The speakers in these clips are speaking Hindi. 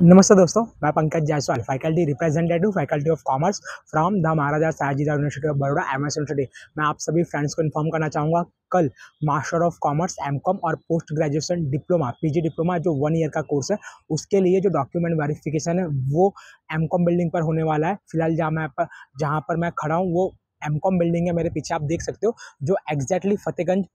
नमस्ते दोस्तों, मैं Pankaj Jaiswal, faculty representative faculty of commerce from the Maharaja Sayajirao university of Baroda MS university. मैं आप सभी फ्रेंड्स को इन्फॉर्म करना चाहूँगा, कल मास्टर ऑफ कॉमर्स एमकॉम और post graduation diploma PG diploma जो 1 ईयर का कोर्स है, उसके लिए जो डॉक्यूमेंट वेरिफिकेशन है वो एमकॉम बिल्डिंग पर होने वाला है। फिलहाल जहाँ पर मैं खड़ा हूँ वो एमकॉम बिल्डिंग है, मेरे पीछे आप देख सकते हो, जो एग्जैक्टली फतेहगंज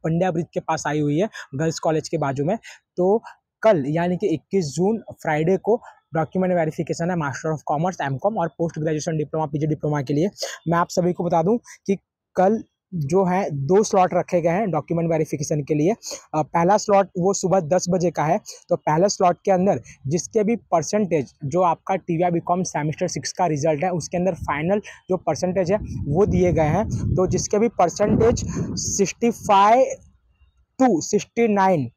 पंड्या ब्रिज के पास आई हुई है, गर्ल्स कॉलेज के बाजू में। तो कल यानी कि 21 जून फ्राइडे को डॉक्यूमेंट वेरिफिकेशन है मास्टर ऑफ कॉमर्स एमकॉम और post graduation diploma PG diploma के लिए। मैं आप सभी को बता दूं कि कल जो है 2 स्लॉट रखे गए हैं डॉक्यूमेंट वेरिफिकेशन के लिए। पहला स्लॉट वो सुबह 10 बजे का है। तो पहले स्लॉट के अंदर जिसके भी परसेंटेज जो आपका टीवीआई बीकॉम सेमेस्टर 6 का रिजल्ट है उसके अंदर फाइनल जो परसेंटेज है वो दिए गए हैं। तो जिसके भी परसेंटेज 65 टू 69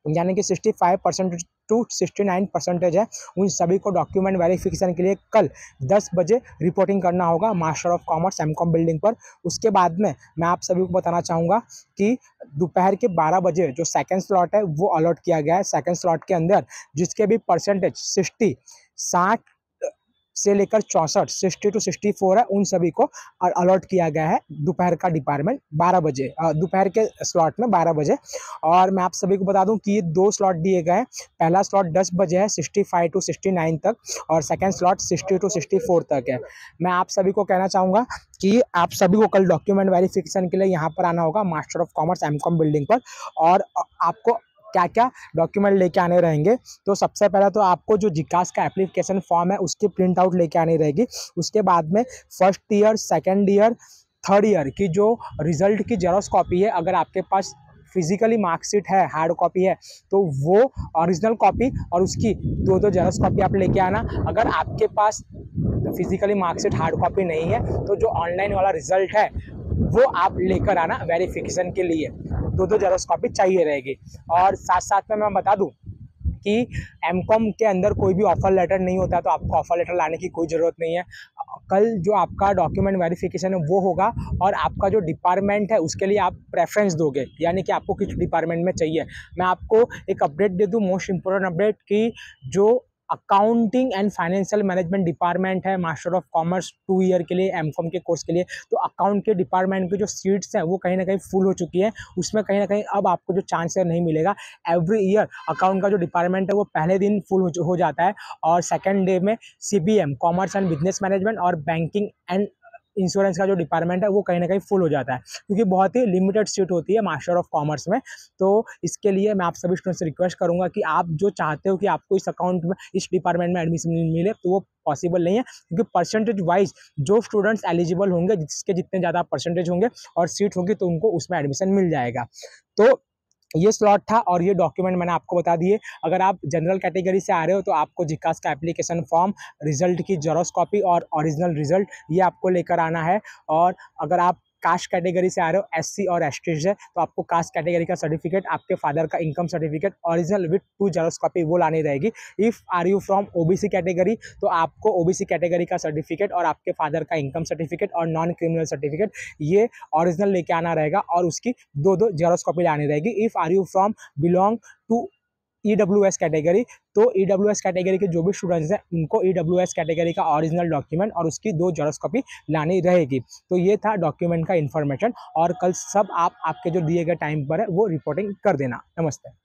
यानी कि 65% टू 69% है, उन सभी को डॉक्यूमेंट वेरिफिकेशन के लिए कल 10 बजे रिपोर्टिंग करना होगा master of commerce MCom building पर। उसके बाद में मैं आप सभी को बताना चाहूँगा कि दोपहर के 12 बजे जो सेकंड स्लॉट है वो अलॉट किया गया है। सेकंड स्लॉट के अंदर जिसके भी परसेंटेज 60 से लेकर 64 60 टू 64 है, उन सभी को अलॉट किया गया है दोपहर का डिपार्टमेंट 12 बजे, दोपहर के स्लॉट में 12 बजे। और मैं आप सभी को बता दूं कि ये 2 स्लॉट दिए गए हैं। पहला स्लॉट 10 बजे है 65 टू 69 तक, और सेकंड स्लॉट 60 टू 64 तक है। मैं आप सभी को कहना चाहूँगा कि आप सभी को कल डॉक्यूमेंट वेरिफिकेशन के लिए यहाँ पर आना होगा master of commerce MCom building पर। और आपको क्या क्या डॉक्यूमेंट लेके आने रहेंगे, तो सबसे पहले तो आपको जो जिकास का एप्लीकेशन फॉर्म है उसकी प्रिंट आउट लेके आनी रहेगी। उसके बाद में first year, second year, third year की जो रिजल्ट की जेरॉक्स कॉपी है, अगर आपके पास फिजिकली मार्कशीट है, हार्ड कॉपी है, तो वो ओरिजिनल कॉपी और उसकी दो जेरॉक्स कॉपी आप लेके आना। अगर आपके पास फिजिकली मार्कशीट हार्ड कॉपी नहीं है तो जो ऑनलाइन वाला रिजल्ट है वो आप लेकर आना वेरिफिकेशन के लिए। दो जेरॉक्स कॉपी चाहिए रहेगी। और साथ साथ में मैं बता दूं कि एमकॉम के अंदर कोई भी ऑफर लेटर नहीं होता, तो आपको ऑफर लेटर लाने की कोई ज़रूरत नहीं है। कल जो आपका डॉक्यूमेंट वेरिफिकेशन है वो होगा, और आपका जो डिपार्टमेंट है उसके लिए आप प्रेफरेंस दोगे, यानी कि आपको किस डिपार्टमेंट में चाहिए। मैं आपको एक अपडेट दे दूं, मोस्ट इंपॉर्टेंट अपडेट, कि जो accounting and financial management department है मास्टर ऑफ कॉमर्स 2 ईयर के लिए एमकॉम के कोर्स के लिए, तो अकाउंट के डिपार्टमेंट की जो सीट्स हैं वो कहीं ना कहीं फुल हो चुकी है। उसमें कहीं ना कहीं अब आपको जो चांस है नहीं मिलेगा। एवरी ईयर अकाउंट का जो डिपार्टमेंट है वो पहले दिन फुल हो जाता है, और सेकेंड डे में CBM commerce and business management और बैंकिंग एंड इंश्योरेंस का जो डिपार्टमेंट है वो कहीं ना कहीं फुल हो जाता है, क्योंकि बहुत ही लिमिटेड सीट होती है मास्टर ऑफ कॉमर्स में। तो इसके लिए मैं आप सभी स्टूडेंट से रिक्वेस्ट करूंगा कि आप जो चाहते हो कि आपको इस अकाउंट में, इस डिपार्टमेंट में एडमिशन मिले, तो वो पॉसिबल नहीं है, क्योंकि परसेंटेज वाइज जो स्टूडेंट्स एलिजिबल होंगे, जिसके जितने ज़्यादा परसेंटेज होंगे और सीट होगी, तो उनको उसमें एडमिशन मिल जाएगा। तो ये स्लॉट था और ये डॉक्यूमेंट मैंने आपको बता दिए। अगर आप जनरल कैटेगरी से आ रहे हो तो आपको जिकास का एप्लीकेशन फॉर्म, रिजल्ट की जेरॉक्स कॉपी और ओरिजिनल रिजल्ट ये आपको लेकर आना है। और अगर आप कास्ट कैटेगरी से आ रहे हो, एससी और एसटी से, तो आपको कास्ट कैटेगरी का सर्टिफिकेट, आपके फादर का income certificate original with 2 xerox copy वो लानी रहेगी। If are you from OBC category, तो आपको ओबीसी कैटेगरी का सर्टिफिकेट और आपके फादर का इनकम सर्टिफिकेट और नॉन क्रिमिनल सर्टिफिकेट ये ओरिजिनल लेके आना रहेगा, और उसकी दो जेरॉक्स कॉपी लानी रहेगी। If are you from belong to EWS category, तो ईडब्ल्यूएस कैटेगरी के जो भी स्टूडेंट्स हैं उनको ईडब्ल्यूएस कैटेगरी का ओरिजिनल डॉक्यूमेंट और उसकी 2 जेरॉक्स कॉपी लानी रहेगी। तो ये था डॉक्यूमेंट का इन्फॉर्मेशन, और कल सब आप आपके जो दिए गए टाइम पर है वो रिपोर्टिंग कर देना। नमस्ते।